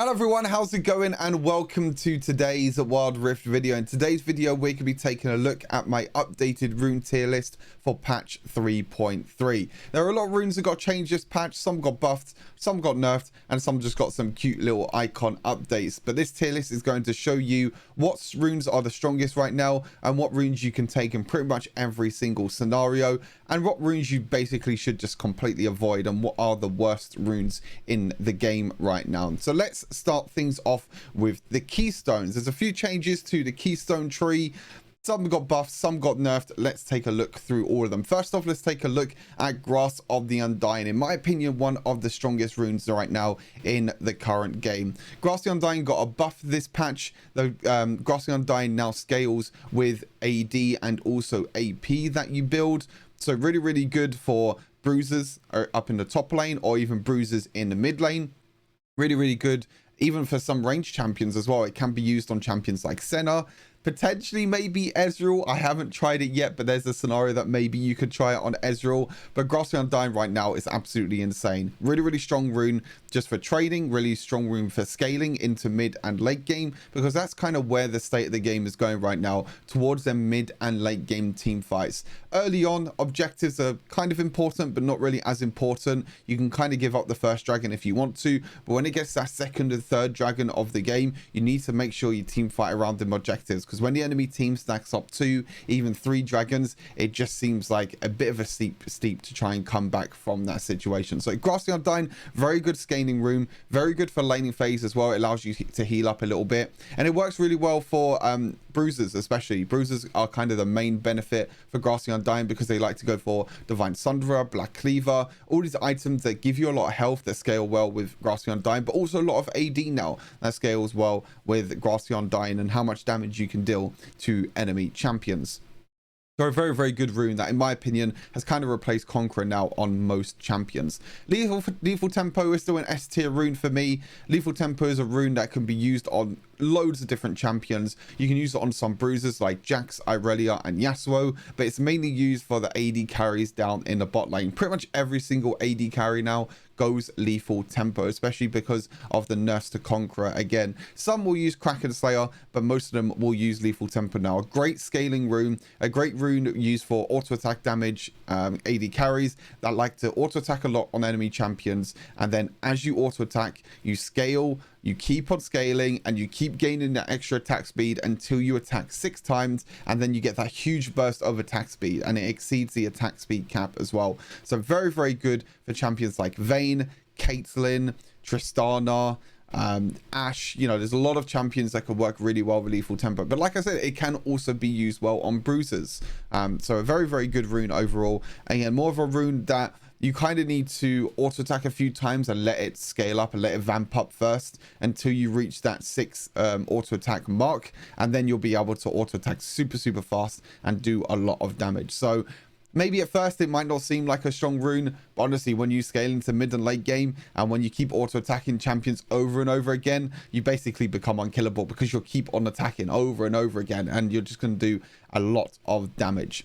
Hello everyone, how's it going, and welcome to today's Wild Rift video. In today's video we're going to be taking a look at my updated rune tier list for patch 3.3. There are a lot of runes that got changed this patch. Some got buffed, some got nerfed, and some just got some cute little icon updates. But this tier list is going to show you what runes are the strongest right now and what runes you can take in pretty much every single scenario, and what runes you basically should just completely avoid, and what are the worst runes in the game right now. So let's start things off with the Keystones. There's a few changes to the Keystone tree. Some got buffed, some got nerfed. Let's take a look through all of them. First off, let's take a look at Grasp of the Undying. In my opinion, one of the strongest runes right now in the current game. Grasp of the Undying got a buff this patch. The Grasp of the Undying now scales with AD and also AP that you build. So really good for bruisers up in the top lane, or even bruisers in the mid lane. Really good even for some range champions as well. It can be used on champions like Senna, potentially maybe Ezreal. I haven't tried it yet, but there's a scenario that maybe you could try it on Ezreal. But Grasp of the Undying right now is absolutely insane. Really strong rune just for trading, really strong rune for scaling into mid and late game, because that's kind of where the state of the game is going right now, towards their mid and late game team fights. Early on, objectives are kind of important, but not really as important. You can kind of give up the first dragon if you want to, but when it gets that second and third dragon of the game, you need to make sure you team fight around them objectives, because when the enemy team stacks up 2, even 3 dragons, it just seems like a bit of a steep to try and come back from that situation. So Grasp of the Undying, very good scaling rune, very good for laning phase as well. It allows you to heal up a little bit, and it works really well for bruisers. Especially bruisers are kind of the main benefit for Grasp of the Undying, because they like to go for Divine Sunderer, Black Cleaver, all these items that give you a lot of health that scale well with Grasp of the Undying, but also a lot of AD now that scales well with Grasp of the Undying and how much damage you can deal to enemy champions. So a very good rune that, in my opinion, has kind of replaced Conqueror now on most champions. Lethal Tempo is still an S tier rune for me. Lethal Tempo is a rune that can be used on loads of different champions. You can use it on some bruisers like Jax, Irelia, and Yasuo, but it's mainly used for the AD carries down in the bot lane. Pretty much every single AD carry now goes Lethal Tempo, especially because of the nerfs to Conqueror. Again, some will use Kraken Slayer, but most of them will use Lethal Tempo now. A great scaling rune, a great rune used for auto attack damage, AD carries that like to auto attack a lot on enemy champions, and then as you auto attack, you scale, you keep on scaling, and you keep gaining that extra attack speed until you attack 6 times, and then you get that huge burst of attack speed, and it exceeds the attack speed cap as well. So very good for champions like Vayne, Caitlyn, Tristana, Ashe. You know, there's a lot of champions that could work really well with Lethal Tempo, but like I said, it can also be used well on bruisers. So a very good rune overall. Again, more of a rune that you kind of need to auto attack a few times and let it scale up and let it vamp up first until you reach that 6 auto attack mark, and then you'll be able to auto attack super fast and do a lot of damage. So maybe at first it might not seem like a strong rune, but honestly, when you scale into mid and late game, and when you keep auto attacking champions over and over again, you basically become unkillable, because you'll keep on attacking over and over again, and you're just going to do a lot of damage.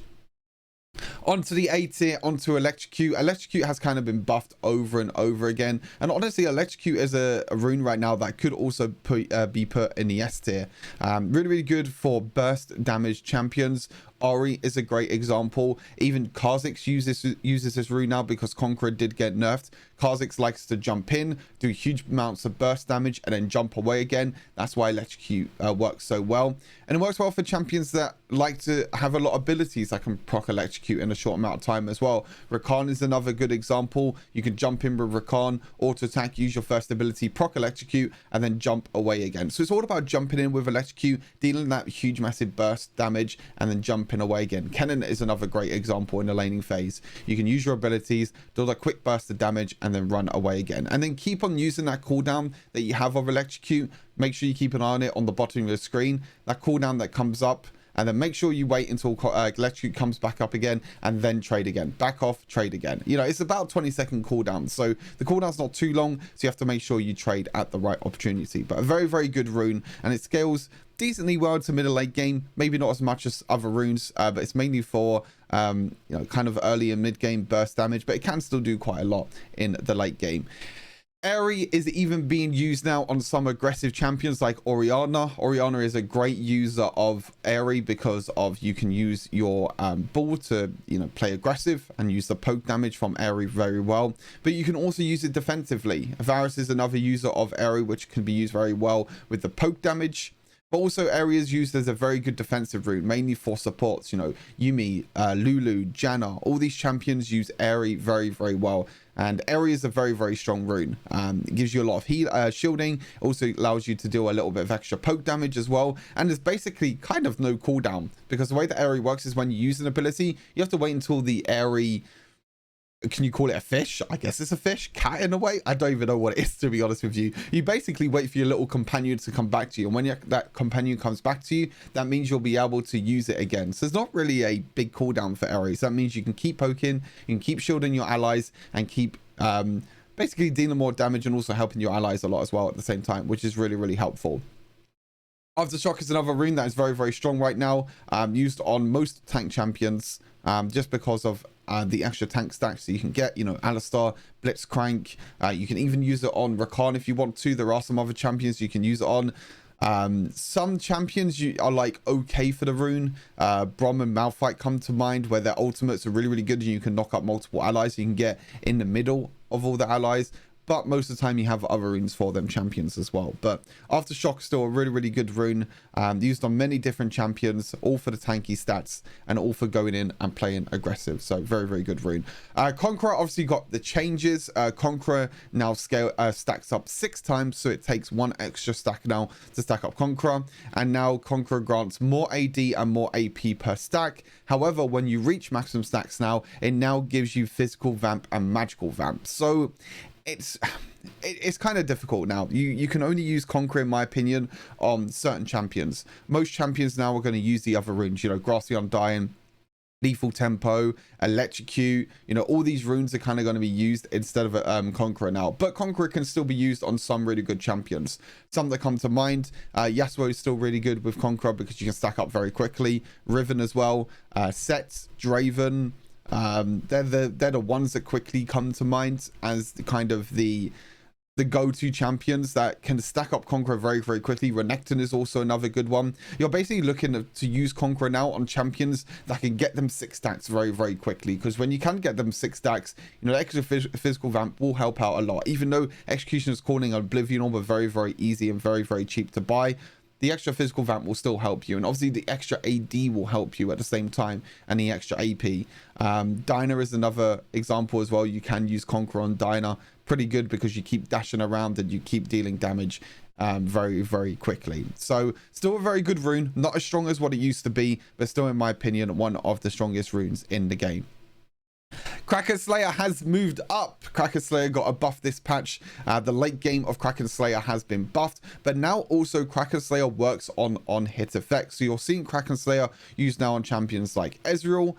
Onto the A tier, onto Electrocute. Electrocute has kind of been buffed over and over again, and honestly, Electrocute is a rune right now that could also be put in the S tier. Really good for burst damage champions. Ori is a great example. Even Kha'Zix uses this rune now, because Conqueror did get nerfed. Kha'Zix likes to jump in, do huge amounts of burst damage, and then jump away again. That's why Electrocute works so well. And it works well for champions that like to have a lot of abilities that can proc Electrocute in a short amount of time as well. Rakan is another good example. You can jump in with Rakan, auto attack, use your first ability, proc Electrocute, and then jump away again. So it's all about jumping in with Electrocute, dealing that huge massive burst damage, and then jumping away again. Kennen is another great example in the laning phase. You can use your abilities, do that quick burst of damage, and then run away again, and then keep on using that cooldown that you have of Electrocute. Make sure you keep an eye on it on the bottom of the screen, that cooldown that comes up, and then make sure you wait until Electrocute comes back up again, and then trade again. Back off, trade again. You know, it's about 20-second cooldown, so the cooldown's not too long, so you have to make sure you trade at the right opportunity. But a very good rune, and it scales decently well to middle late game. Maybe not as much as other runes, but it's mainly for you know, kind of early and mid game burst damage, but it can still do quite a lot in the late game. Aerie is even being used now on some aggressive champions like Orianna. Orianna is a great user of Aerie because of you can use your ball to, you know, play aggressive and use the poke damage from Aerie very well. But you can also use it defensively. Varus is another user of Aerie which can be used very well with the poke damage. But also Aerie is used as a very good defensive rune, mainly for supports. You know, Yuumi, Lulu, Janna, all these champions use Aerie very, very well. And Aerie is a very, very strong rune. It gives you a lot of heal, shielding. Also allows you to do a little bit of extra poke damage as well. And it's basically kind of no cooldown. Because the way that Aerie works is when you use an ability, you have to wait until the Aerie... Can you call it a fish? I guess it's a fish. Cat in a way. I don't even know what it is, to be honest with you. You basically wait for your little companion to come back to you. And when that companion comes back to you, that means you'll be able to use it again. So it's not really a big cooldown for Aerie. So that means you can keep poking, you can keep shielding your allies, and keep basically dealing more damage and also helping your allies a lot as well at the same time, which is really, really helpful. Aftershock is another rune that is very, very strong right now, used on most tank champions, just because of the extra tank stacks that you can get. You know, Alistar, Blitzcrank. You can even use it on Rakan if you want to. There are some other champions you can use it on. Some champions you are like okay for the rune. Brom and Malphite come to mind, where their ultimates are really, really good and you can knock up multiple allies. You can get in the middle of all the allies. But most of the time you have other runes for them champions as well. But Aftershock is still a really, really good rune, used on many different champions, all for the tanky stats and all for going in and playing aggressive. So very, very good rune. Conqueror obviously got the changes. Conqueror now stacks up 6 times, so it takes 1 extra stack now to stack up Conqueror. And now Conqueror grants more AD and more AP per stack. However, when you reach maximum stacks now, it now gives you physical vamp and magical vamp. So it's kind of difficult now. You can only use Conqueror, in my opinion, on certain champions. Most champions now are going to use the other runes, you know, Grassy Undying, Lethal Tempo, Electrocute. You know, all these runes are kind of going to be used instead of Conqueror now. But Conqueror can still be used on some really good champions. Some that come to mind, Yasuo is still really good with Conqueror because you can stack up very quickly. Riven as well, Set, Draven. They're the ones that quickly come to mind as the kind of the go-to champions that can stack up Conqueror very, very quickly. Renekton is also another good one. You're basically looking to use Conqueror now on champions that can get them 6 stacks very, very quickly, because when you can get them 6 stacks, you know, the extra physical vamp will help out a lot. Even though Executioner's Calling and Oblivion Orb are very, very easy and very, very cheap to buy, the extra physical vamp will still help you, and obviously the extra AD will help you at the same time, and the extra AP. Dyna is another example as well. You can use Conqueror on Dyna pretty good because you keep dashing around and you keep dealing damage very, very quickly. So still a very good rune, not as strong as what it used to be, but still, in my opinion, one of the strongest runes in the game. Kraken Slayer has moved up. Kraken Slayer got a buff this patch. The late game of Kraken Slayer has been buffed, but now also Kraken Slayer works on hit effects. So you're seeing Kraken Slayer used now on champions like Ezreal.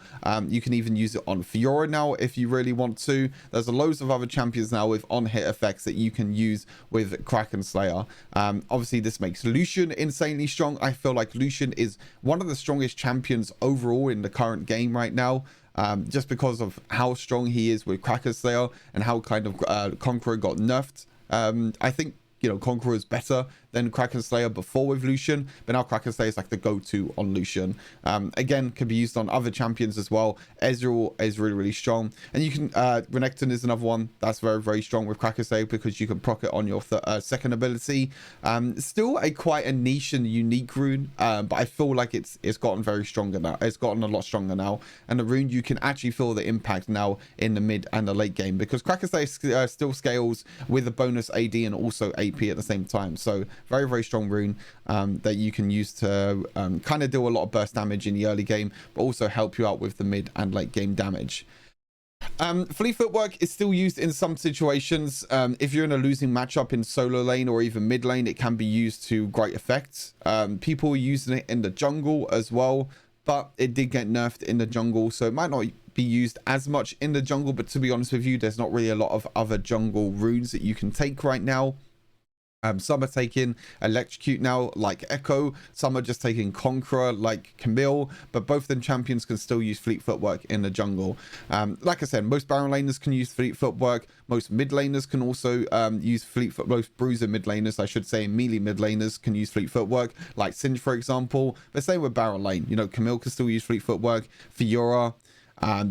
You can even use it on Fiora now if you really want to. There's loads of other champions now with on hit effects that you can use with Kraken Slayer. Obviously this makes Lucian insanely strong. I feel like Lucian is one of the strongest champions overall in the current game right now. Just because of how strong he is with Kraken Slayer and how kind of Conqueror got nerfed. I think, you know, Conqueror is better than Kraken Slayer before with Lucian, but now Kraken Slayer is like the go-to on Lucian. Again, can be used on other champions as well. Ezreal is really, really strong, and you can Renekton is another one that's very, very strong with Kraken Slayer because you can proc it on your second ability. Still quite a niche and unique rune, but I feel like it's gotten very stronger now. It's gotten a lot stronger now, and the rune you can actually feel the impact now in the mid and the late game because Kraken Slayer still scales with a bonus AD and also AP at the same time. So very, very strong rune that you can use to kind of do a lot of burst damage in the early game, but also help you out with the mid and late game damage. Flea footwork is still used in some situations. If you're in a losing matchup in solo lane or even mid lane, it can be used to great effect. People are using it in the jungle as well, but it did get nerfed in the jungle, so it might not be used as much in the jungle. But to be honest with you, there's not really a lot of other jungle runes that you can take right now. Some are taking Electrocute now, like Echo. Some are just taking Conqueror, like Camille. But both of them champions can still use Fleet Footwork in the jungle. Like I said, most Baron laners can use Fleet Footwork. Most mid laners can also use Fleet Footwork. Most Bruiser mid laners, I should say, melee mid laners can use Fleet Footwork, like Singe, for example. But same with Baron lane. You know, Camille can still use Fleet Footwork. Fiora,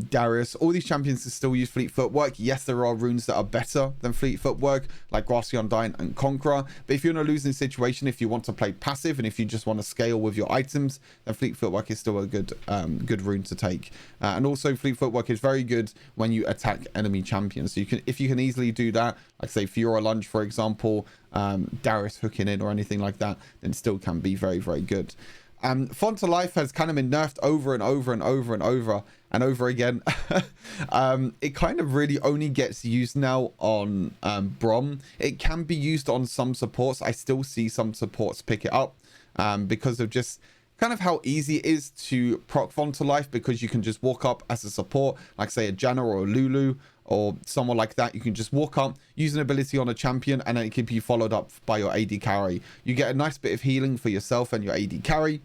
Darius, all these champions can still use Fleet Footwork. Yes, there are runes that are better than Fleet Footwork, like Grassy Undyne and Conqueror. But if you're in a losing situation, if you want to play passive and if you just want to scale with your items, then Fleet Footwork is still a good rune to take. And also Fleet Footwork is very good when you attack enemy champions. So if you can easily do that, like say Fiora Lunge, for example, Darius hooking in or anything like that, then it still can be very, very good. Font of Life has kind of been nerfed over and over and over and over and over again. It kind of really only gets used now on Brom. It can be used on some supports. I still see some supports pick it up because of just kind of how easy it is to proc Font of Life, because you can just walk up as a support, like say a Janna or a Lulu or someone like that. You can just walk up, use an ability on a champion, and then it can be followed up by your AD carry. You get a nice bit of healing for yourself and your AD carry,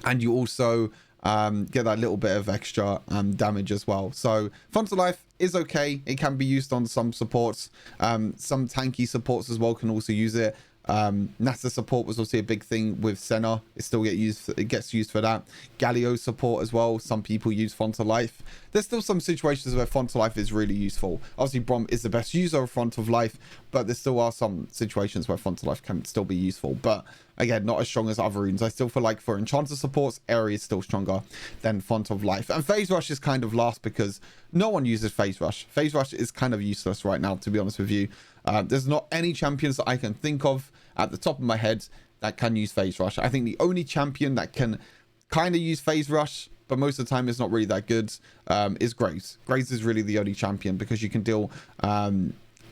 and you also get that little bit of extra damage as well. So Font of Life is okay. It can be used on some supports. Some tanky supports as well can also use it. NASA support was also a big thing with Senna. It gets used for that. Galio support as well. Some people use Font of Life. There's still some situations where Font of Life is really useful. Obviously Brom is the best user of Font of Life, but there still are some situations where Font of Life can still be useful, but again, not as strong as other runes. I still feel like for enchanter supports, Aerie is still stronger than Font of Life. And Phase Rush is kind of last because no one uses Phase Rush. Phase Rush is kind of useless right now, to be honest with you. There's not any champions that I can think of at the top of my head that can use Phase Rush. I think the only champion that can kind of use Phase Rush, but most of the time it's not really that good, is Graves. Graves is really the only champion because you can deal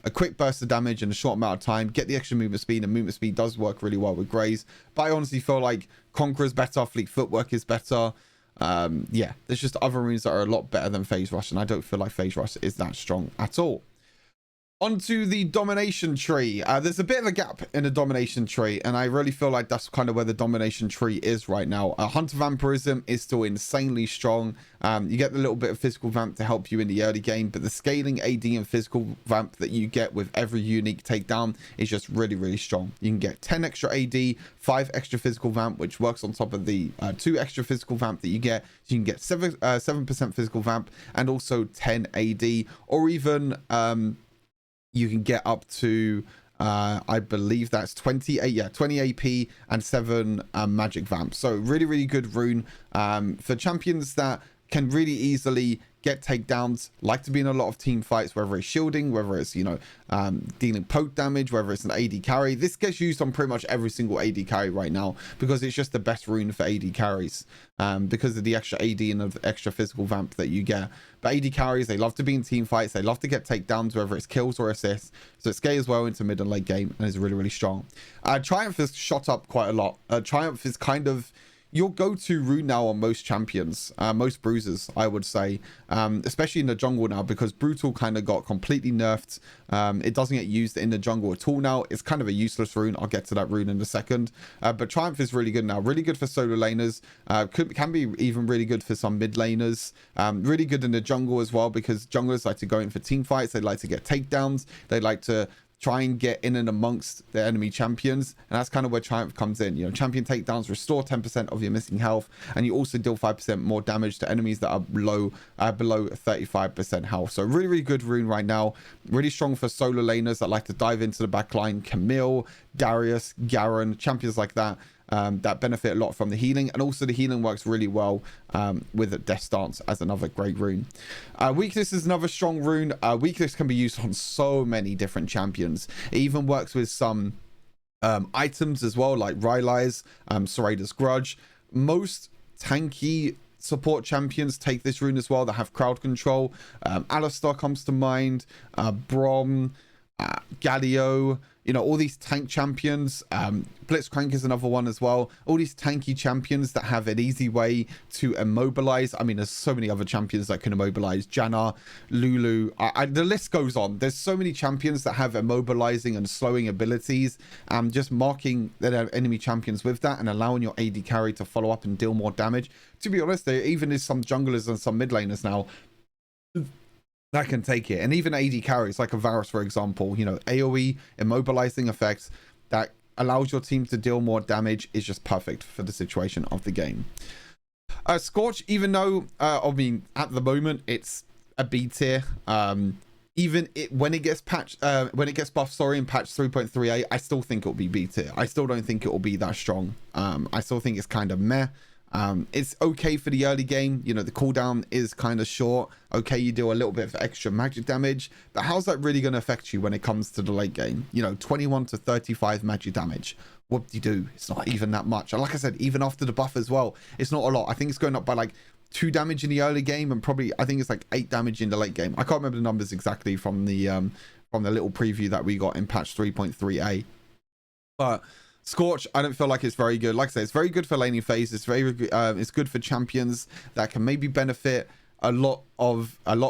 a quick burst of damage in a short amount of time, get the extra movement speed, and movement speed does work really well with Graves. But I honestly feel like Conqueror is better, Fleet Footwork is better. Yeah, there's just other runes that are a lot better than Phase Rush, and I don't feel like Phase Rush is that strong at all. Onto the Domination tree. There's a bit of a gap in the Domination tree, and I really feel like that's kind of where the Domination tree is right now. Hunter Vampirism is still insanely strong. You get the little bit of physical vamp to help you in the early game, but the scaling AD and physical vamp that you get with every unique takedown is just really, really strong. You can get 10 extra AD, 5 extra physical vamp, which works on top of the 2 extra physical vamp that you get. So you can get 7% physical vamp and also 10 AD, or even you can get up to I believe that's 20 AP and 7 magic vamp. So really, really good rune for champions that can really easily get takedowns, like to be in a lot of team fights, whether it's shielding, whether it's, you know, dealing poke damage, whether it's an AD carry. This gets used on pretty much every single AD carry right now because it's just the best rune for AD carries, because of the extra AD and the extra physical vamp that you get. But AD carries, they love to be in team fights, they love to get takedowns, whether it's kills or assists, so it scales well into mid and late game and is really, really strong. Triumph has shot up quite a lot. Triumph is kind of your go-to rune now on most champions, most bruisers, I would say, especially in the jungle now, because Brutal kind of got completely nerfed. It doesn't get used in the jungle at all now. It's kind of a useless rune. I'll get to that rune in a second. But Triumph is really good now. Really good for solo laners. Can be even really good for some mid laners. Really good in the jungle as well, because junglers like to go in for team fights. They like to get takedowns. They like to try and get in and amongst the enemy champions, and that's kind of where Triumph comes in. You know, champion takedowns restore 10% of your missing health, and you also deal 5% more damage to enemies that are below 35% health. So really, really good rune right now. Really strong for solo laners that like to dive into the backline. Camille, Darius, Garen, champions like that. That benefit a lot from the healing, and also the healing works really well with Death Stance as another great rune. Weakness is another strong rune. Weakness can be used on so many different champions. It even works with some items as well, like Rylai's, Sorada's Grudge. Most tanky support champions take this rune as well, that have crowd control. Alistar comes to mind, Brom, Galio. you know, all these tank champions, Blitzcrank is another one as well. All these tanky champions that have an easy way to immobilize. I mean, there's so many other champions that can immobilize. Janna, Lulu, the list goes on. There's so many champions that have immobilizing and slowing abilities. Just marking their enemy champions with that and allowing your AD carry to follow up and deal more damage. To be honest, there even is some junglers and some mid laners now that can take it, and even AD carries like a Varus, for example, you know, AoE immobilizing effects that allows your team to deal more damage is just perfect for the situation of the game. Scorch, even though I mean at the moment it's a B tier, even when it gets patched, when it gets buffed, sorry, in patch 3.38, I still think it'll be B tier. I still don't think it will be that strong. I still think it's kind of meh. It's okay for the early game, you know, the cooldown is kind of short. Okay, you do a little bit of extra magic damage, but how's that really going to affect you when it comes to the late game? You know, 21 to 35 magic damage. What do you do? It's not even that much. And like I said, even after the buff as well, it's not a lot. I think it's going up by like 2 damage in the early game, and probably I think it's like 8 damage in the late game. I can't remember the numbers exactly from the little preview that we got in patch 3.3a, but Scorch, I don't feel like it's very good. Like I said, it's very good for laning phase. It's very it's good for champions that can maybe benefit a lot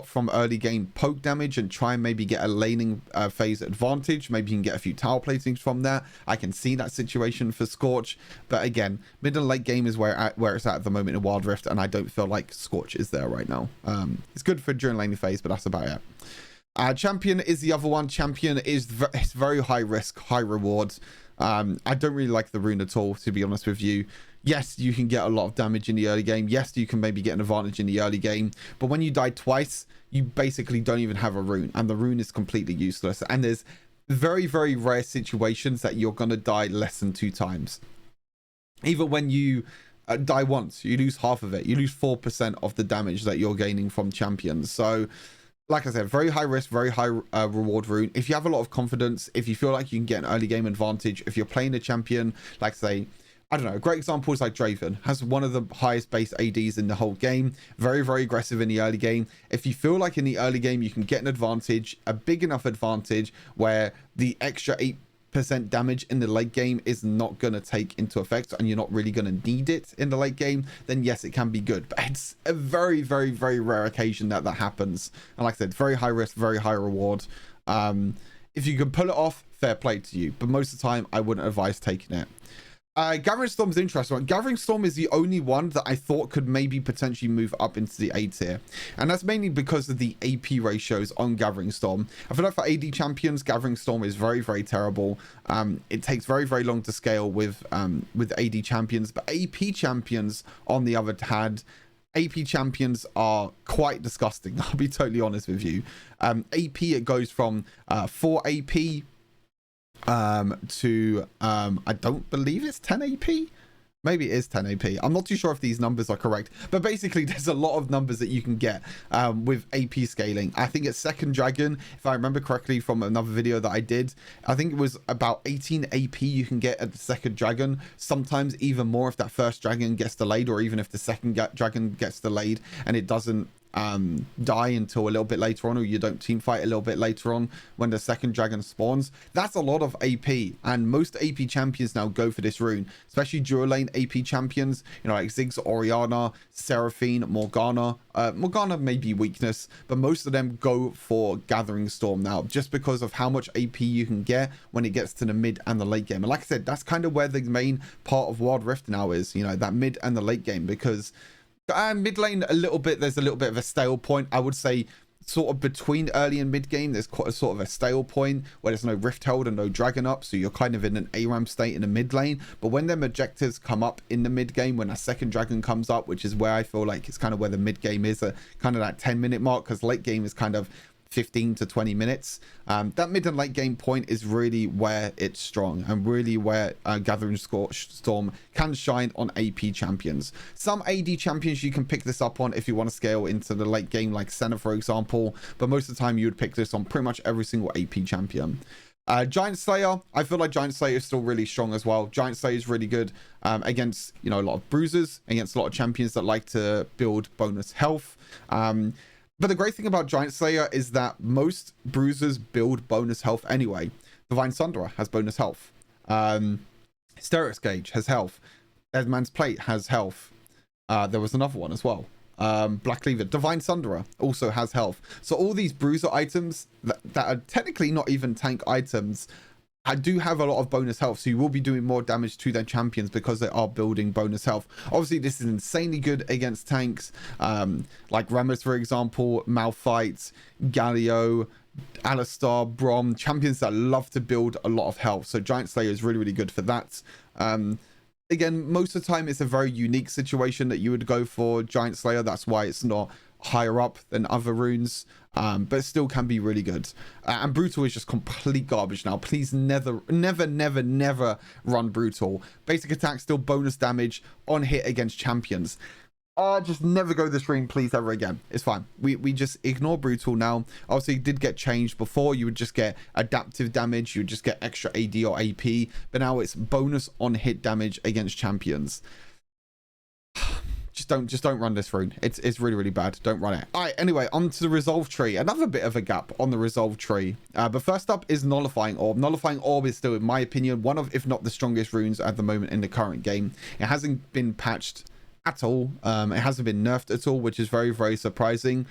from early game poke damage and try and maybe get a laning phase advantage. Maybe you can get a few tower platings from that. I can see that situation for Scorch, but again, mid and late game is where it's at the moment in Wild Rift, and I don't feel like Scorch is there right now. It's good for during laning phase, but that's about it. Champion is the other one. Champion is it's very high risk, high rewards. I don't really like the rune at all, to be honest with you. Yes, you can get a lot of damage in the early game. Yes, you can maybe get an advantage in the early game. But when you die twice, you basically don't even have a rune. And the rune is completely useless. And there's very, very rare situations that you're going to die less than 2 times. Even when you die once, you lose half of it. You lose 4% of the damage that you're gaining from champions. So like I said, very high risk, very high reward rune. If you have a lot of confidence, if you feel like you can get an early game advantage, if you're playing a champion, like say, I don't know, a great example is like Draven, has one of the highest base ADs in the whole game. Very, very aggressive in the early game. If you feel like in the early game you can get an advantage, a big enough advantage where the extra 8% damage in the late game is not going to take into effect and you're not really going to need it in the late game, then yes, it can be good. But it's a very, very, very rare occasion that happens. And like I said, very high risk, very high reward. If you can pull it off, fair play to you. But most of the time, I wouldn't advise taking it. Gathering Storm is an interesting one. Gathering Storm is the only one that I thought could maybe potentially move up into the A tier. And that's mainly because of the AP ratios on Gathering Storm. I feel like for AD champions, Gathering Storm is very, very terrible. It takes very, very long to scale with AD champions. But AP champions, on the other hand, AP champions are quite disgusting. I'll be totally honest with you. AP, it goes from 4 AP to I don't believe it's 10 AP. Maybe it is 10 AP. I'm not too sure if these numbers are correct, but basically there's a lot of numbers that you can get with AP scaling. I think it's second dragon, if I remember correctly from another video that I did, I think it was about 18 AP you can get at the second dragon, sometimes even more if that first dragon gets delayed, or even if the second dragon gets delayed and it doesn't die until a little bit later on, or you don't team fight a little bit later on when the second dragon spawns. That's a lot of AP, and most AP champions now go for this rune, especially dual lane AP champions, you know, like Ziggs, Orianna, Seraphine, Morgana. Morgana may be weakness, but most of them go for Gathering Storm now, just because of how much AP you can get when it gets to the mid and the late game. And like I said, that's kind of where the main part of Wild Rift now is, you know, that mid and the late game, because mid lane there's a little bit of a stale point. I would say sort of between early and mid game there's quite a sort of a stale point where there's no rift held and no dragon up, so you're kind of in an ARAM state in the mid lane. But when them objectives come up in the mid game, when a second dragon comes up, which is where I feel like it's kind of where the mid game is, kind of that 10-minute mark, because late game is kind of 15 to 20 minutes. That mid and late game point is really where it's strong, and really where Gathering Storm can shine on AP champions. Some AD champions you can pick this up on if you want to scale into the late game, like Senna for example, but most of the time you would pick this on pretty much every single AP champion. Giant Slayer, I feel like Giant Slayer is still really strong as well. Giant Slayer is really good against, you know, a lot of bruisers, against a lot of champions that like to build bonus health. But the great thing about Giant Slayer is that most bruisers build bonus health anyway. Divine Sunderer has bonus health. Hysterics Gauge has health. Deadman's Plate has health. There was another one as well. Black Cleaver. Divine Sunderer also has health. So all these bruiser items that are technically not even tank items, I do have a lot of bonus health, so you will be doing more damage to their champions because they are building bonus health. Obviously, this is insanely good against tanks, like Remus, for example, Malphite, Galio, Alistar, Brom, champions that love to build a lot of health. So Giant Slayer is really, really good for that. Again, most of the time, it's a very unique situation that you would go for Giant Slayer. That's why it's not higher up than other runes, but it still can be really good. And Brutal is just complete garbage now. Please never run Brutal. Basic attack, still bonus damage on hit against champions. Just never go this rune, please, ever again. It's fine. We just ignore Brutal now. Obviously, it did get changed before. You would just get adaptive damage. You would just get extra AD or AP. But now it's bonus on hit damage against champions. Just don't run this rune. It's really, really bad. Don't run it. All right, anyway, on to the Resolve Tree. Another bit of a gap on the Resolve Tree. But first up is Nullifying Orb. Nullifying Orb is still, in my opinion, one of, if not the strongest runes at the moment in the current game. It hasn't been patched at all. It hasn't been nerfed at all, which is very, very surprising.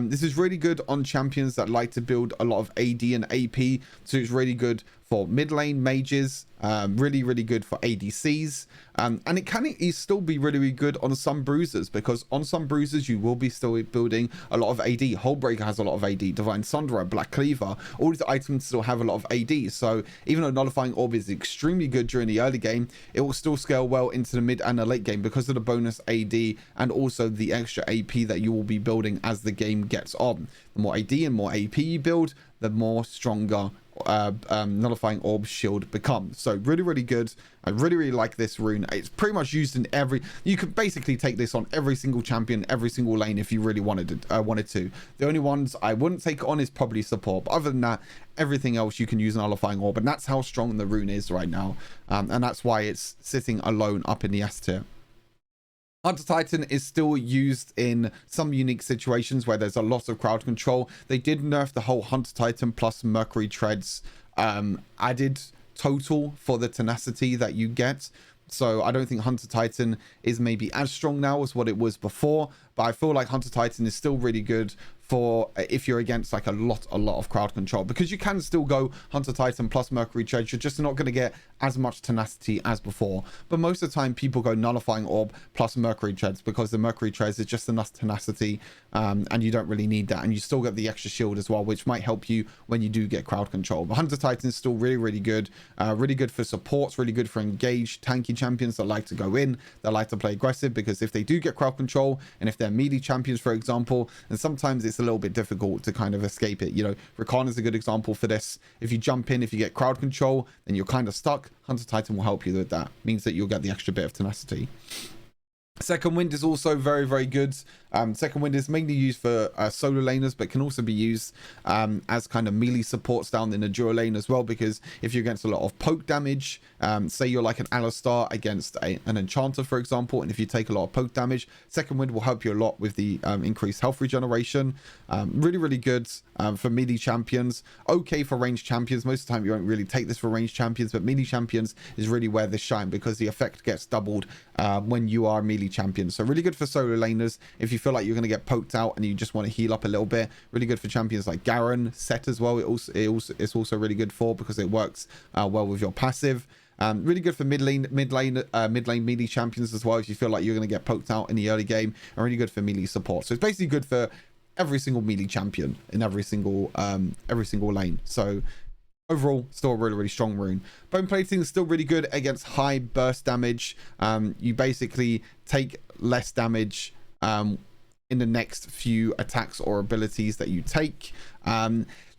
This is really good on champions that like to build a lot of AD and AP. So it's really good for mid lane mages, really, really good for ADCs. And it can still be really, really good on some bruisers, because on some bruisers you will be still building a lot of AD. Hullbreaker has a lot of AD, Divine Sunderer, Black Cleaver, all these items still have a lot of AD. So even though Nullifying Orb is extremely good during the early game, it will still scale well into the mid and the late game because of the bonus AD and also the extra AP that you will be building as the game gets on. The more AD and more AP you build, the more stronger Nullifying Orb shield becomes. So really, really good. I really, really like this rune. It's pretty much used in every, you could basically take this on every single champion, every single lane if you really wanted to. The only ones I wouldn't take on is probably support, but other than that, everything else you can use Nullifying Orb, and that's how strong the rune is right now, and that's why it's sitting alone up in the S tier. Hunter Titan is still used in some unique situations where there's a lot of crowd control. They did nerf the whole Hunter Titan plus Mercury Treads added total for the tenacity that you get. So I don't think Hunter Titan is maybe as strong now as what it was before, but I feel like Hunter Titan is still really good for if you're against like a lot of crowd control, because you can still go Hunter Titan plus Mercury Treads. You're just not going to get as much tenacity as before, but most of the time people go Nullifying Orb plus Mercury Treads because the Mercury Treads is just enough tenacity, and you don't really need that, and you still get the extra shield as well, which might help you when you do get crowd control. But Hunter Titan is still really, really good, really good for supports, really good for engaged tanky champions that like to go in, that like to play aggressive, because if they do get crowd control, and if they're melee champions, for example, and sometimes it's a little bit difficult to kind of escape it. You know, Rakan is a good example for this. If you jump in, if you get crowd control, then you're kind of stuck. Hunter Titan will help you with that. Means that you'll get the extra bit of tenacity. Second Wind is also very, very good. Second Wind is mainly used for solo laners, but can also be used as kind of melee supports down in the duo lane as well, because if you're against a lot of poke damage, say you're like an Alistar against an Enchanter, for example, and if you take a lot of poke damage, Second Wind will help you a lot with the increased health regeneration. Really, really good for melee champions. Okay for ranged champions. Most of the time you won't really take this for ranged champions, but melee champions is really where this shine, because the effect gets doubled when you are melee champion. So really good for solo laners if you feel like you're going to get poked out and you just want to heal up a little bit. Really good for champions like Garen, Set as well. It's also really good for, because it works well with your passive. Really good for mid lane melee champions as well if you feel like you're going to get poked out in the early game, and really good for melee support. So it's basically good for every single melee champion in every single lane. So overall, still a really, really strong rune. Bone plating is still really good against high burst damage. You basically take less damage in the next few attacks or abilities that you take.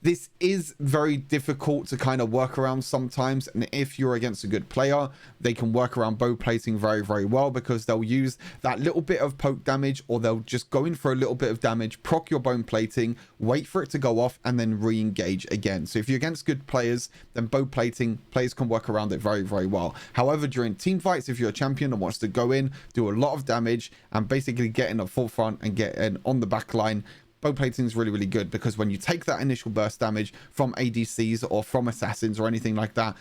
This is very difficult to kind of work around sometimes, and if you're against a good player, they can work around bow plating very, very well, because they'll use that little bit of poke damage, or they'll just go in for a little bit of damage, proc your bone plating, wait for it to go off, and then re-engage again. So if you're against good players, then bow plating players can work around it very, very well. However, during team fights, if you're a champion that wants to go in, do a lot of damage, and basically get in the forefront and get in on the back line, bone plating is really, really good, because when you take that initial burst damage from ADCs or from assassins or anything like that,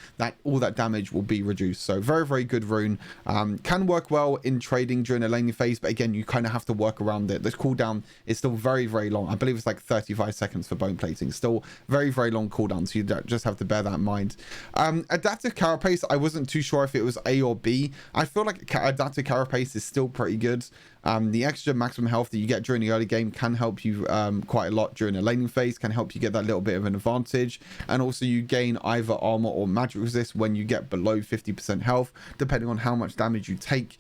all that damage will be reduced. So very, very good rune. Can work well in trading during a laning phase, but again, you kind of have to work around it. The cooldown is still very, very long. I believe it's like 35 seconds for bone plating. Still very, very long cooldown, so you just have to bear that in mind. Adaptive carapace, I wasn't too sure if it was A or B. I feel like adaptive carapace is still pretty good. The extra maximum health that you get during the early game can help you quite a lot during the laning phase, can help you get that little bit of an advantage. And also you gain either armor or magic resist when you get below 50% health, depending on how much damage you take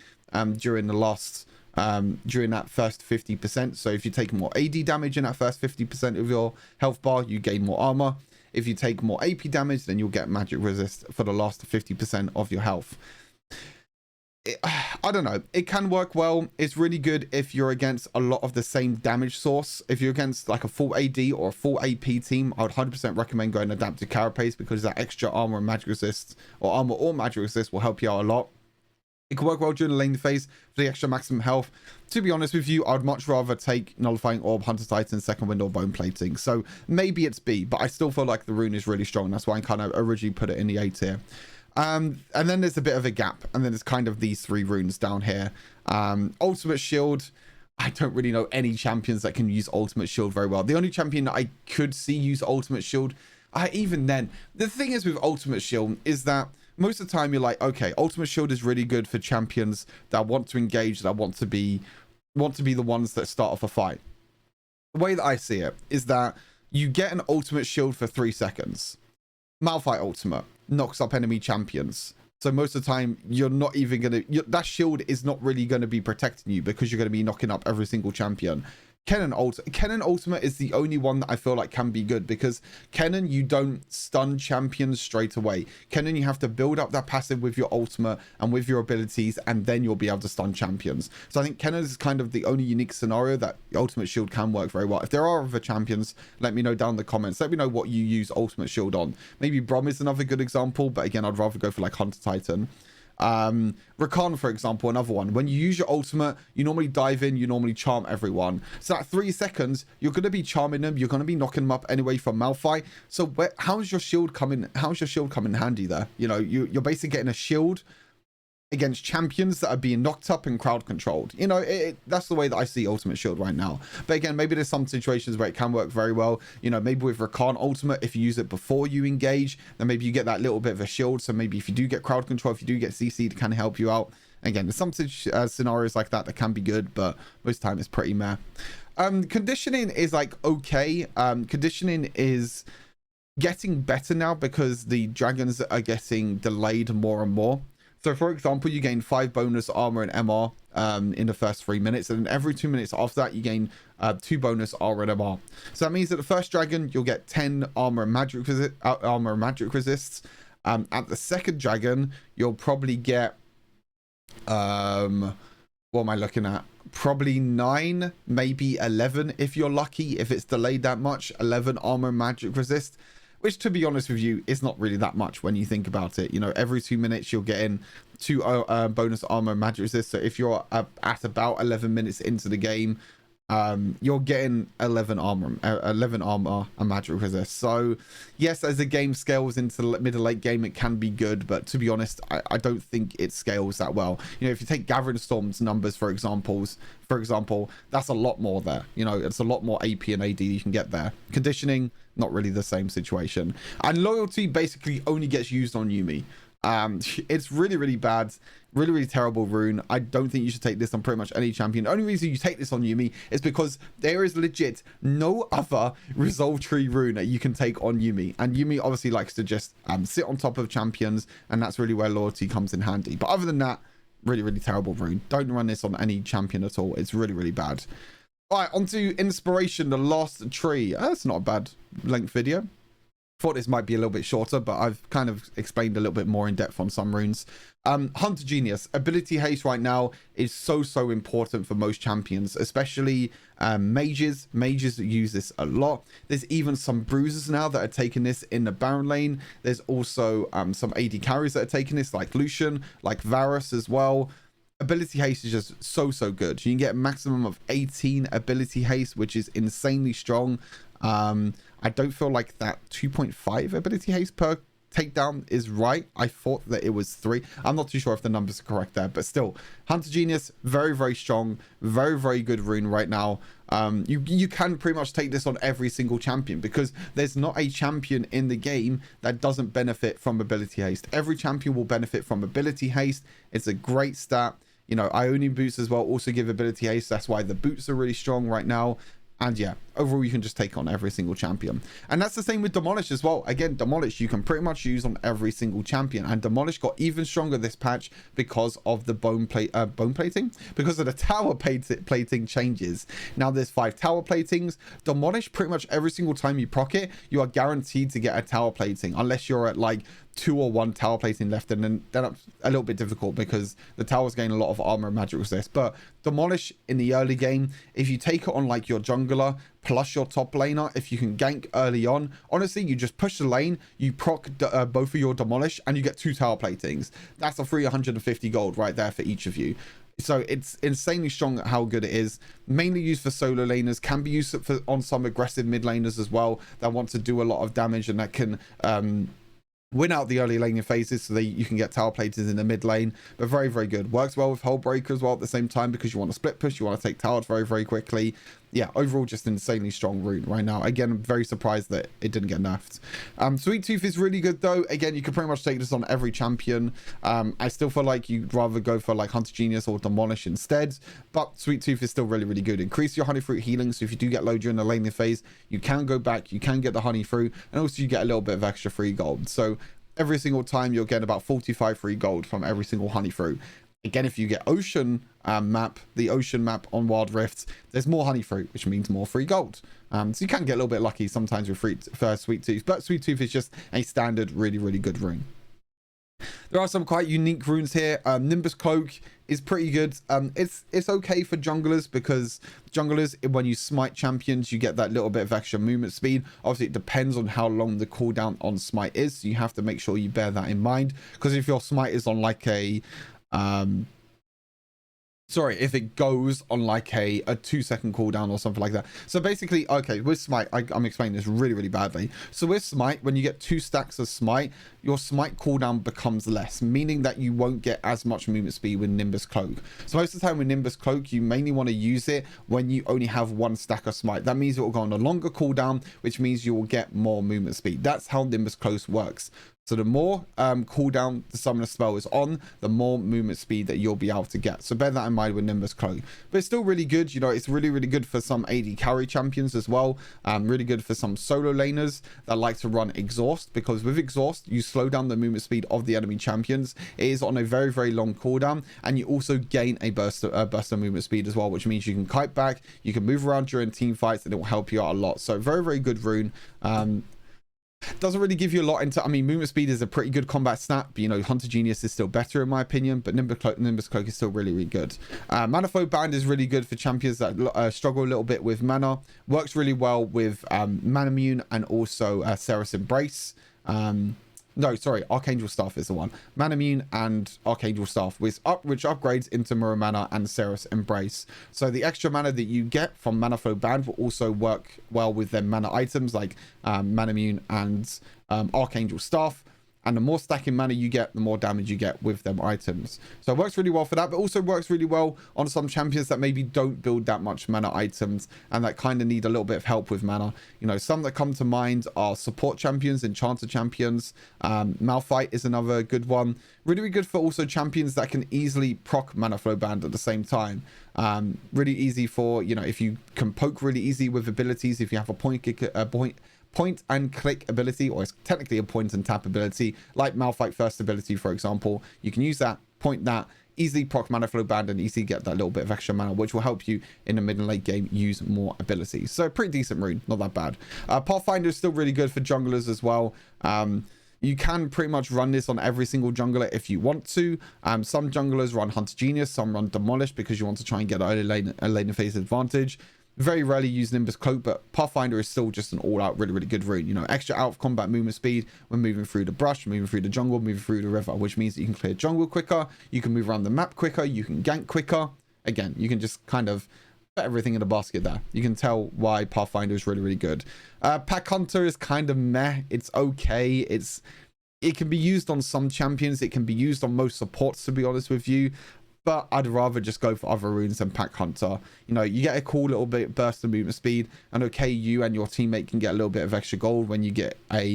during that first 50%. So if you take more AD damage in that first 50% of your health bar, you gain more armor. If you take more AP damage, then you'll get magic resist for the last 50% of your health. I don't know, it can work well. It's really good if you're against a lot of the same damage source. If you're against like a full AD or a full AP team, I would 100% recommend going adaptive carapace, because that extra armor and magic resist, or armor or magic resist, will help you out a lot. It can work well during the lane phase for the extra maximum health. To be honest with you, I'd much rather take Nullifying Orb, Hunter Titan, Second Wind, or Bone Plating. So maybe it's B, but I still feel like the rune is really strong. That's why I kind of originally put it in the A tier. And then there's a bit of a gap, and then there's kind of these three runes down here. Ultimate Shield, I don't really know any champions that can use Ultimate Shield very well. The only champion that I could see use Ultimate Shield, even then, the thing is with Ultimate Shield is that most of the time you're like, okay, Ultimate Shield is really good for champions that want to engage, that want to be the ones that start off a fight. The way that I see it is that you get an Ultimate Shield for 3 seconds. Malphite Ultimate knocks up enemy champions, so most of the time you're not even gonna, that shield is not really going to be protecting you, because you're going to be knocking up every single champion. Kennen Ultimate is the only one that I feel like can be good, because Kennen, you don't stun champions straight away. Kennen, you have to build up that passive with your ultimate and with your abilities, and then you'll be able to stun champions. So I think Kennen is kind of the only unique scenario that the Ultimate Shield can work very well. If there are other champions, let me know down in the comments. Let me know what you use Ultimate Shield on. Maybe Brom is another good example, but again, I'd rather go for like Hunter Titan. Rakan, for example, another one. When you use your ultimate, you normally dive in, you normally charm everyone. So at 3 seconds, you're going to be charming them, you're going to be knocking them up anyway from Malphite. So how's your shield coming in handy there? You know, you're basically getting a shield against champions that are being knocked up and crowd controlled. You know, that's the way that I see Ultimate Shield right now. But again, maybe there's some situations where it can work very well. You know, maybe with Rakan Ultimate, if you use it before you engage, then maybe you get that little bit of a shield. So maybe if you do get crowd control, if you do get CC'd, it can help you out. Again, there's some scenarios like that can be good, but most of the time it's pretty meh. Conditioning is like okay. Conditioning is getting better now, because the dragons are getting delayed more and more. So for example, you gain 5 bonus armor and MR in the first 3 minutes, and then every 2 minutes after that you gain 2 bonus armor and MR. So that means that the first dragon you'll get 10 armor and magic resists. At the second dragon you'll probably get what am I looking at? Probably 9, maybe 11 if you're lucky. If it's delayed that much, 11 armor and magic resist. Which, to be honest with you, is not really that much when you think about it. You know, every 2 minutes you'll get in 2 bonus armor and magic resist. So if you're at about 11 minutes into the game, you're getting 11 armor and magic resist. So yes, as the game scales into the mid to late game, it can be good, but to be honest, I don't think it scales that well. You know, if you take Gathering Storm's numbers for example, that's a lot more there. You know, it's a lot more AP and AD you can get there. Conditioning, not really the same situation. And loyalty basically only gets used on Yuumi. It's really, really bad, really, really terrible rune. I don't think you should take this on pretty much any champion. The only reason you take this on Yuumi is because there is legit no other resolve tree rune that you can take on Yuumi, and Yuumi obviously likes to just sit on top of champions, and that's really where loyalty comes in handy. But other than that, really, really terrible rune. Don't run this on any champion at all. It's really, really bad. All right, on to inspiration, the last tree. That's not a bad length video. Thought this might be a little bit shorter, but I've kind of explained a little bit more in depth on some runes. Hunter Genius ability haste right now is so important for most champions, especially mages that use this a lot. There's even some bruisers now that are taking this in the Baron lane. There's also some AD carries that are taking this, like Lucian, like Varus as well. ability haste is just so good. You can get a maximum of 18 ability haste, which is insanely strong. I don't feel like that 2.5 ability haste per takedown is right. I thought that it was 3. I'm not too sure if the numbers are correct there, but still, Hunter Genius, very strong, very good rune right now. You can pretty much take this on every single champion, because there's not a champion in the game that doesn't benefit from ability haste. Every champion will benefit from ability haste. It's a great stat. You know, Ionian boots as well also give ability haste. That's why the boots are really strong right now. And yeah, overall, you can just take on every single champion. And that's the same with Demolish as well. Again, Demolish, you can pretty much use on every single champion. And Demolish got even stronger this patch because of the bone plating? Because of the tower plating changes. Now there's 5 tower platings. Demolish, pretty much every single time you proc it, you are guaranteed to get a tower plating. Unless you're at like 2 or 1 tower plating left, and then that's a little bit difficult because the towers gain a lot of armor and magic resist. But Demolish in the early game, if you take it on like your jungler plus your top laner, if you can gank early on, honestly, you just push the lane, you proc both of your Demolish, and you get 2 tower platings. That's a free 150 gold right there for each of you. So it's insanely strong at how good it is. Mainly used for solo laners, can be used for on some aggressive mid laners as well that want to do a lot of damage, and that can win out the early laning phases, so that you can get tower platers in the mid lane. But very good. Works well with Hullbreaker as well at the same time, because you want to split push, you want to take towers very quickly. Yeah, overall just insanely strong rune right now. Again, I'm very surprised that it didn't get nerfed. Sweet Tooth is really good though. Again, you can pretty much take this on every champion. I still feel like you'd rather go for like Hunter Genius or Demolish instead, but Sweet Tooth is still really good. Increase your honey fruit healing, so if you do get low during the laning phase, you can go back, you can get the honey fruit, and also you get a little bit of extra free gold. So every single time you'll get about 45 free gold from every single honey fruit. Again, if you get ocean map, the ocean map on Wild Rifts, there's more honey fruit, which means more free gold. So you can get a little bit lucky sometimes with Sweet Tooth, but Sweet Tooth is just a standard really good rune. There are some quite unique runes here. Nimbus Cloak is pretty good. It's okay for junglers, because junglers, when you smite champions, you get that little bit of extra movement speed. Obviously, it depends on how long the cooldown on smite is, so you have to make sure you bear that in mind. Because if your smite is on like a if it goes on like a 2-second cooldown or something like that. So basically, okay, with smite, I'm explaining this really badly. So with smite, when you get 2 stacks of smite, your smite cooldown becomes less, meaning that you won't get as much movement speed with Nimbus Cloak. So most of the time with Nimbus Cloak, you mainly want to use it when you only have 1 stack of smite. That means it will go on a longer cooldown, which means you will get more movement speed. That's how Nimbus Cloak works. So the more cooldown the summoner spell is on, the more movement speed that you'll be able to get. So bear that in mind with Nimbus Cloak. But it's still really good. You know, it's really good for some AD carry champions as well. Really good for some solo laners that like to run Exhaust, because with Exhaust, you slow down the movement speed of the enemy champions. It is on a very long cooldown, and you also gain a burst of movement speed as well, which means you can kite back, you can move around during team fights, and it will help you out a lot. So very good rune. Doesn't really give you a lot into, I mean, movement speed is a pretty good combat stat, but you know, Hunter Genius is still better in my opinion, but Nimbus Cloak is still really good. Mana Flow Band is really good for champions that struggle a little bit with mana. Works really well with Manamune and also Ceres Embrace. No, sorry, Archangel Staff is the one. Manamune and Archangel Staff, which upgrades into Mirror Mana and Ceres Embrace. So the extra mana that you get from Mana Flow Band will also work well with their mana items like Manamune and Archangel Staff. And the more stacking mana you get, the more damage you get with them items. So it works really well for that, but also works really well on some champions that maybe don't build that much mana items and that kind of need a little bit of help with mana. You know, some that come to mind are support champions, enchanter champions. Malphite is another good one. Really good for also champions that can easily proc Mana Flow Band at the same time. Really easy for, you know, if you can poke really easy with abilities, if you have a point and click ability, or it's technically a point and tap ability, like Malphite first ability, for example, you can use that, point that, easily proc Mana Flow Band, and easily get that little bit of extra mana, which will help you in the mid and late game use more abilities. So pretty decent rune, not that bad. Pathfinder is still really good for junglers as well. You can pretty much run this on every single jungler if you want to. Some junglers run Hunter Genius, some run Demolish because you want to try and get a laner phase advantage. very rarely use Nimbus Cloak, but Pathfinder is still just an all-out really, really good rune. You know, extra out of combat movement speed when moving through the brush, moving through the jungle, moving through the river, which means that you can clear jungle quicker, you can move around the map quicker, you can gank quicker. Again, you can just kind of put everything in a basket there. You can tell why Pathfinder is really, really good. Pack Hunter is kind of meh. It's okay. It can be used on some champions. It can be used on most supports, to be honest with you. But I'd rather just go for other runes than Pack Hunter. You know, you get a cool little bit burst of movement speed, and okay, you and your teammate can get a little bit of extra gold when you get a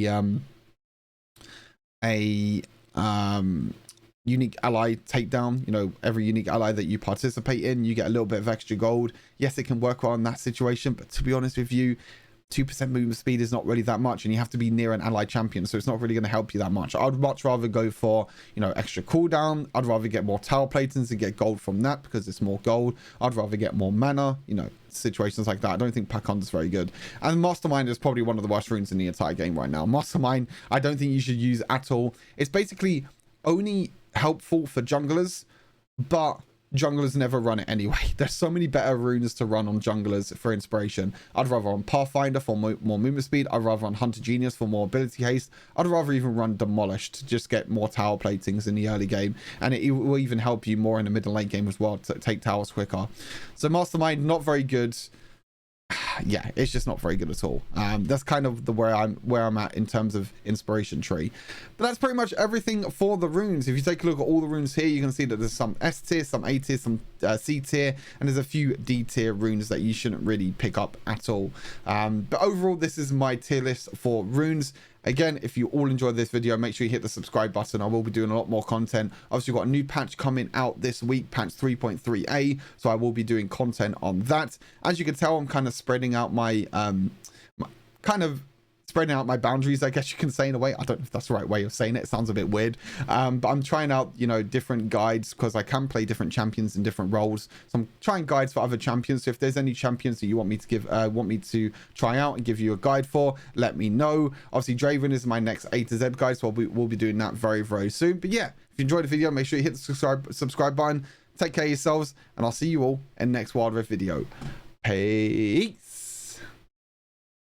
unique ally takedown. You know, every unique ally that you participate in, you get a little bit of extra gold. Yes, it can work well in that situation, but to be honest with you, 2% movement speed is not really that much, and you have to be near an ally champion, so it's not really going to help you that much. I'd much rather go for, you know, extra cooldown. I'd rather get more tower platings and get gold from that because it's more gold. I'd rather get more mana, you know, situations like that. I don't think Pack Hunter is very good. And Mastermind is probably one of the worst runes in the entire game right now. Mastermind, I don't think you should use at all. It's basically only helpful for junglers, but junglers never run it anyway. There's so many better runes to run on junglers for inspiration. I'd rather run Pathfinder for more movement speed. I'd rather run Hunter Genius for more ability haste. I'd rather even run Demolish to just get more tower platings in the early game, and it will even help you more in the middle late game as well to take towers quicker. So Mastermind, not very good. Yeah, it's just not very good at all. That's kind of the where I'm at in terms of inspiration tree. But that's pretty much everything for the runes. If you take a look at all the runes here, you can see that there's some S tier, some A tier, some C tier, and there's a few D tier runes that you shouldn't really pick up at all. But overall, this is my tier list for runes. Again, if you all enjoyed this video, make sure you hit the subscribe button. I will be doing a lot more content. Obviously, we've got a new patch coming out this week, patch 3.3a, so I will be doing content on that. As you can tell, I'm kind of spreading out my spreading out my boundaries, I guess you can say, in a way. I don't know if that's the right way of saying it. It sounds a bit weird. But I'm trying out, you know, different guides because I can play different champions in different roles. So I'm trying guides for other champions. So if there's any champions that you want me to try out and give you a guide for, let me know. Obviously, Draven is my next A to Z guide, so we'll be doing that very, very soon. But yeah, if you enjoyed the video, make sure you hit the subscribe button. Take care of yourselves, and I'll see you all in the next Wild Rift video. Peace.